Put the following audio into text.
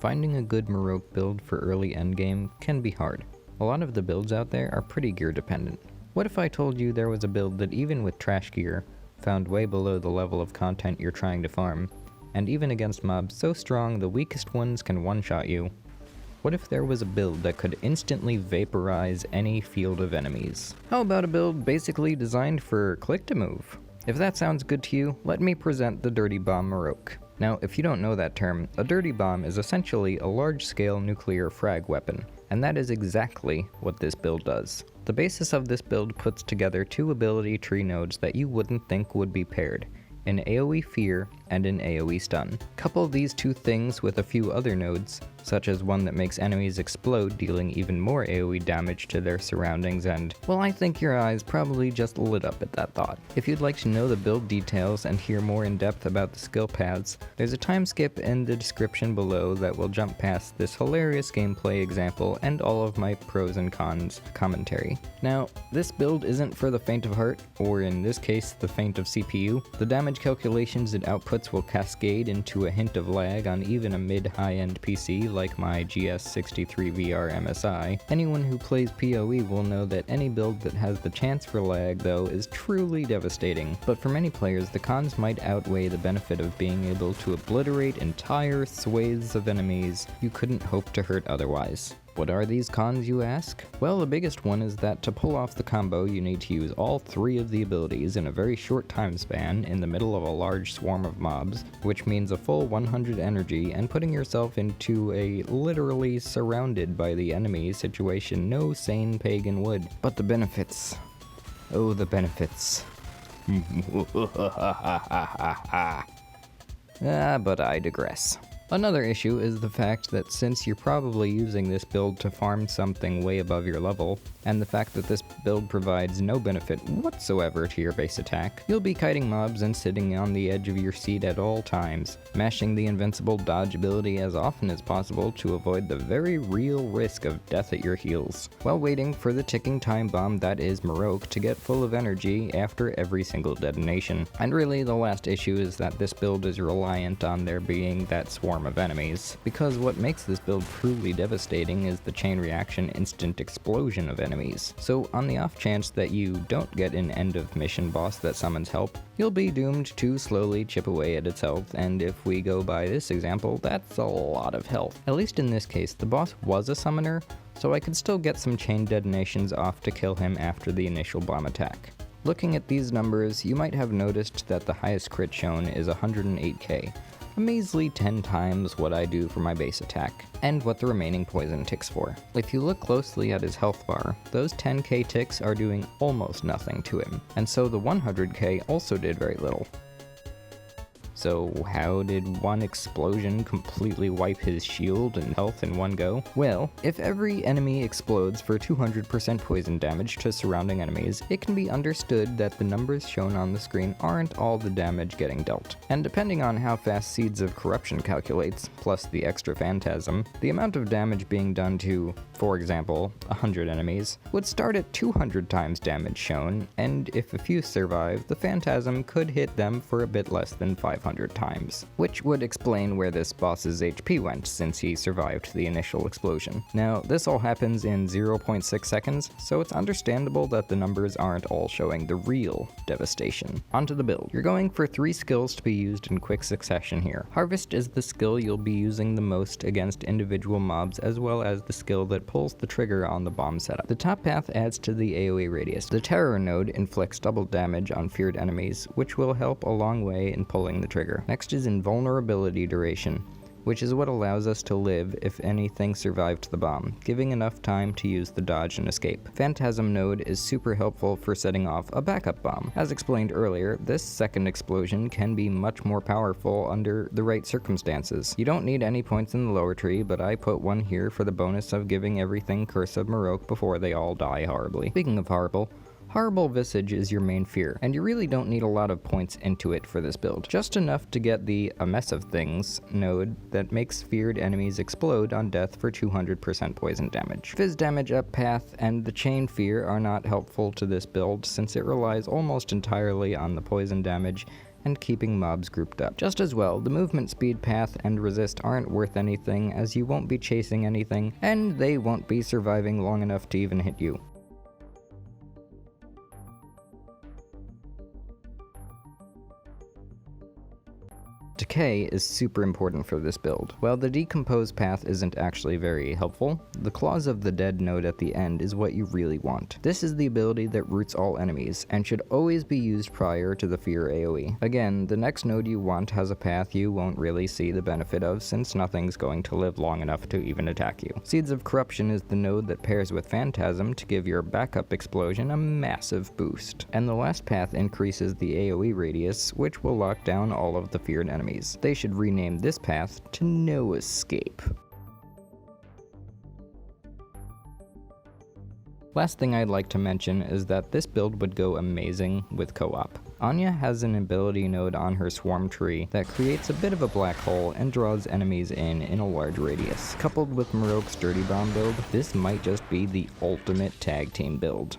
Finding a good Morohk build for early endgame can be hard. A lot of the builds out there are pretty gear dependent. What if I told you there was a build that even with trash gear, found way below the level of content you're trying to farm, and even against mobs so strong the weakest ones can one-shot you? What if there was a build that could instantly vaporize any field of enemies? How about a build basically designed for click-to-move? If that sounds good to you, let me present the Dirty Bomb Morohk. Now, if you don't know that term, a dirty bomb is essentially a large-scale nuclear frag weapon, and that is exactly what this build does. The basis of this build puts together two ability tree nodes that you wouldn't think would be paired, an AoE Fear and an AoE Stun. Couple these two things with a few other nodes, such as one that makes enemies explode, dealing even more AoE damage to their surroundings, and, well, I think your eyes probably just lit up at that thought. If you'd like to know the build details and hear more in depth about the skill paths, there's a time skip in the description below that will jump past this hilarious gameplay example and all of my pros and cons commentary. Now, this build isn't for the faint of heart, or in this case, the faint of CPU. The damage calculations it outputs will cascade into a hint of lag on even a mid-high-end PC like my GS63VR MSI. Anyone who plays PoE will know that any build that has the chance for lag, though, is truly devastating. But for many players, the cons might outweigh the benefit of being able to obliterate entire swathes of enemies you couldn't hope to hurt otherwise. What are these cons, you ask? Well, the biggest one is that to pull off the combo, you need to use all three of the abilities in a very short time span in the middle of a large swarm of mobs, which means a full 100 energy and putting yourself into a literally surrounded by the enemy situation no sane pagan would. But the benefits. Oh, the benefits. But I digress. Another issue is the fact that since you're probably using this build to farm something way above your level, and the fact that this build provides no benefit whatsoever to your base attack, you'll be kiting mobs and sitting on the edge of your seat at all times, mashing the invincible dodge ability as often as possible to avoid the very real risk of death at your heels, while waiting for the ticking time bomb that is Morohk to get full of energy after every single detonation. And really, the last issue is that this build is reliant on there being that swarm of enemies, because what makes this build truly devastating is the chain reaction instant explosion of enemies. So on the off chance that you don't get an end of mission boss that summons help, you'll be doomed to slowly chip away at its health, and if we go by this example, that's a lot of health. At least in this case, the boss was a summoner, so I could still get some chain detonations off to kill him after the initial bomb attack. Looking at these numbers, you might have noticed that the highest crit shown is 108k. A measly 10 times what I do for my base attack, and what the remaining poison ticks for. If you look closely at his health bar, those 10k ticks are doing almost nothing to him, and so the 100k also did very little. So how did one explosion completely wipe his shield and health in one go? Well, if every enemy explodes for 200% poison damage to surrounding enemies, it can be understood that the numbers shown on the screen aren't all the damage getting dealt. And depending on how fast Seeds of Corruption calculates, plus the extra Phantasm, the amount of damage being done to, for example, 100 enemies, would start at 200 times damage shown, and if a few survive, the Phantasm could hit them for a bit less than 500 times, which would explain where this boss's HP went since he survived the initial explosion. Now, this all happens in 0.6 seconds, so it's understandable that the numbers aren't all showing the real devastation. Onto the build. You're going for 3 skills to be used in quick succession here. Harvest is the skill you'll be using the most against individual mobs, as well as the skill that pulls the trigger on the bomb setup. The top path adds to the AoE radius. The Terror node inflicts double damage on feared enemies, which will help a long way in pulling the trigger. Next is Invulnerability duration, which is what allows us to live if anything survived the bomb, giving enough time to use the dodge and escape. Phantasm node is super helpful for setting off a backup bomb. As explained earlier, this second explosion can be much more powerful under the right circumstances. You don't need any points in the lower tree, but I put one here for the bonus of giving everything Curse of Morohk before they all die horribly. Speaking of horrible, Horrible Visage is your main fear, and you really don't need a lot of points into it for this build. Just enough to get the A Mess of Things node that makes feared enemies explode on death for 200% poison damage. Fizz damage up path and the chain fear are not helpful to this build since it relies almost entirely on the poison damage and keeping mobs grouped up. Just as well, the movement speed, path, and resist aren't worth anything, as you won't be chasing anything, and they won't be surviving long enough to even hit you. Decay is super important for this build. While the decompose path isn't actually very helpful, the Claws of the Dead node at the end is what you really want. This is the ability that roots all enemies, and should always be used prior to the Fear AoE. Again, the next node you want has a path you won't really see the benefit of, since nothing's going to live long enough to even attack you. Seeds of Corruption is the node that pairs with Phantasm to give your backup explosion a massive boost. And the last path increases the AoE radius, which will lock down all of the feared enemies. They should rename this path to No Escape. Last thing I'd like to mention is that this build would go amazing with co-op. Anya has an ability node on her swarm tree that creates a bit of a black hole and draws enemies in a large radius. Coupled with Morohk's Dirty Bomb build, this might just be the ultimate tag team build.